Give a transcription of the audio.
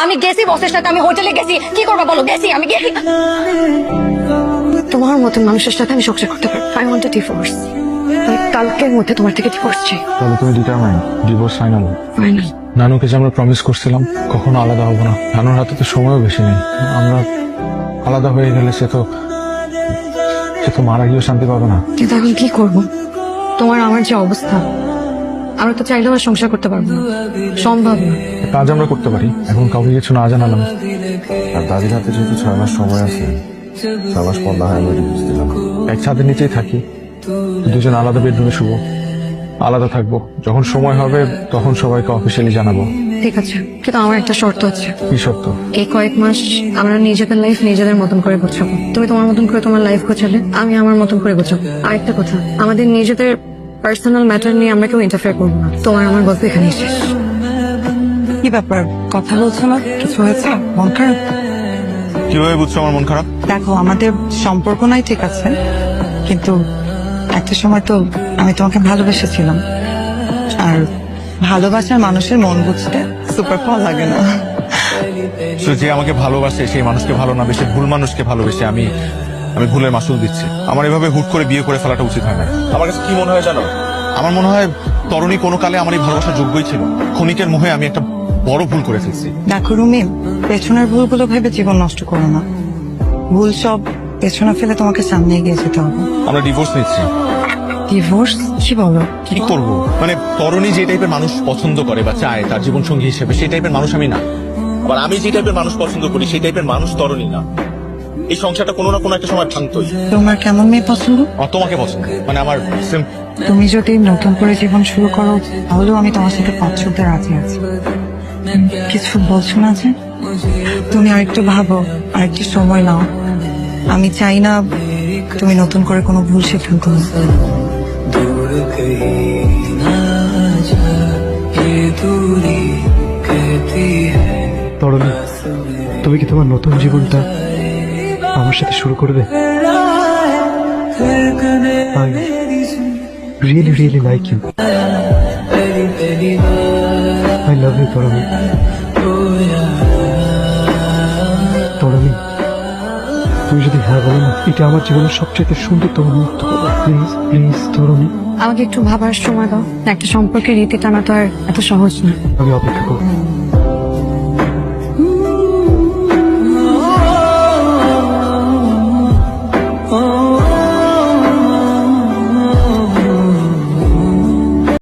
আমি গেছি বসের সাথে, আমি হোটেলে গেছি, কি করবো বলো? গেছি, আমি গেছি। তোমার মতন মানুষের সাথে আমি সংসার করতে পারি। I want to divorce. কালকের মধ্যে তোমার থেকে ডিভোর্স চাই। তাহলে তুমি ডিটারমাইন্ড, ডিভোর্স ফাইনাল? ফাইনাল। নানুকে যে আমরা প্রমিস করছিলাম কখনো আলাদা হবো না, নানুর হাতে তো সময়ও বেশি নেই। আমরা আলাদা হয়ে গেলে সে তো মারা গিয়েও শান্তি পাবে না। কিন্তু এখন কি করবো? তোমার আমার যে অবস্থা, আমরা তো চাইলেও আর সংসার করতে পারবো না, সম্ভব না। কাজ আমরা করতে পারি, এখন কাউকে কিছু না জানালাম। আর দাদির হাতে যেহেতু 6 মাস সময় আছে, 6 মাস পর না হয় আমি ডিভোর্স দিলাম। এক ছাদের নিচেই থাকি, দুজন আলাদা বেডরুমে শুবো, আলাদা থাকবো। যখন সময় হবে তখন সবাইকে অফিসিয়ালি জানাবো। ঠিক আছে, কিন্তু আমার একটা শর্ত আছে। কি সত্য? এই কয়েক মাস আমরা নিজেদের লাইফ নিজেদের মতন করে গোছাবো। তুমি তোমার মতন করে তোমার লাইফ গোছালে, আমি আমার মতন করে গোছাবো। আরেকটা কথা, আমাদের নিজেদের পার্সোনাল ম্যাটার নিয়ে আমরা কেউ ইন্টারফেয়ার করবো না। তোমার আমার গল্প এখানেই শেষ। কি ব্যাপার, কথা বলছো না? কিছু হয়েছে? মন খারাপ? কিভাবে বুঝছো আমার মন খারাপ? দেখো, আমাদের সম্পর্ক নাই ঠিক আছে, কিন্তু একটা সময় তো আমি তোমাকে ভালোবেসেছিলাম, আর ভালোবাসার মানুষের মন বুঝতে সুপার পাওয়ার লাগে না। যে আমাকে ভালোবাসে সেই মানুষকে ভালো না বেশি ভুল মানুষকে ভালোবেসে আমি ভুলের মাসুল দিচ্ছি। আমার এভাবে হুট করে বিয়ে করে ফেলাটা উচিত হয় না। আমার কাছে কি মনে হয় জানো? আমার মনে হয় তরুণী কোনো কালে আমার এই ভালোবাসার যোগ্যই ছিল। ক্ষণিকের মোহে আমি একটা বড় ভুল করে ফেলছি। দেখো রুমি, পেছনের ভুলগুলো ভেবে জীবন নষ্ট করো না। ভুল সব পেছনে ফেলে তোমাকে সামনে এগিয়ে যেতে হবে। আমরা ডিভোর্স নিচ্ছি। ডিভোর্স? কি বলো? কি করব? মানে তরুণী যে টাইপের মানুষ পছন্দ করে বা চায় তার জীবন সঙ্গী হিসেবে, সেই টাইপের মানুষ আমি না। আবার আমি যে টাইপের মানুষ পছন্দ করি সেই টাইপের মানুষ তরুণী না। এই সংসারটা কোনো না কোনো একটা সময় ভাঙতই। তোমার কেমন মেয়ে পছন্দ? আমার তোমাকে পছন্দ, মানে আমার তুমি যদি নতুন করে জীবন শুরু করো, তাহলেও আমি তোমার সাথে পথ চলতে রাজি আছি। কিছু বলছো না যে? তুমি আরেকটু ভাবো, আরেকটু সময় নাও। আমি চাই না তুমি নতুন করে কোনো ভুল সিদ্ধান্ত নাও। তরুণী, তুমি কি তোমার নতুন জীবনটা আমার সাথে শুরু করবে? I really, really like you. I love you, তরুণী। তরুণী, তুমি যদি হ্যাঁ বলো না, এটা আমার জীবনের সবচেয়ে সুন্দরতম মুহূর্ত হবে। প্লিজ, প্লিজ তরুণী। আমাকে একটু ভাবার সময় দাও। একটা সম্পর্কের রীতি টানা তো আর এত সহজ না। আমি অপেক্ষা করবো।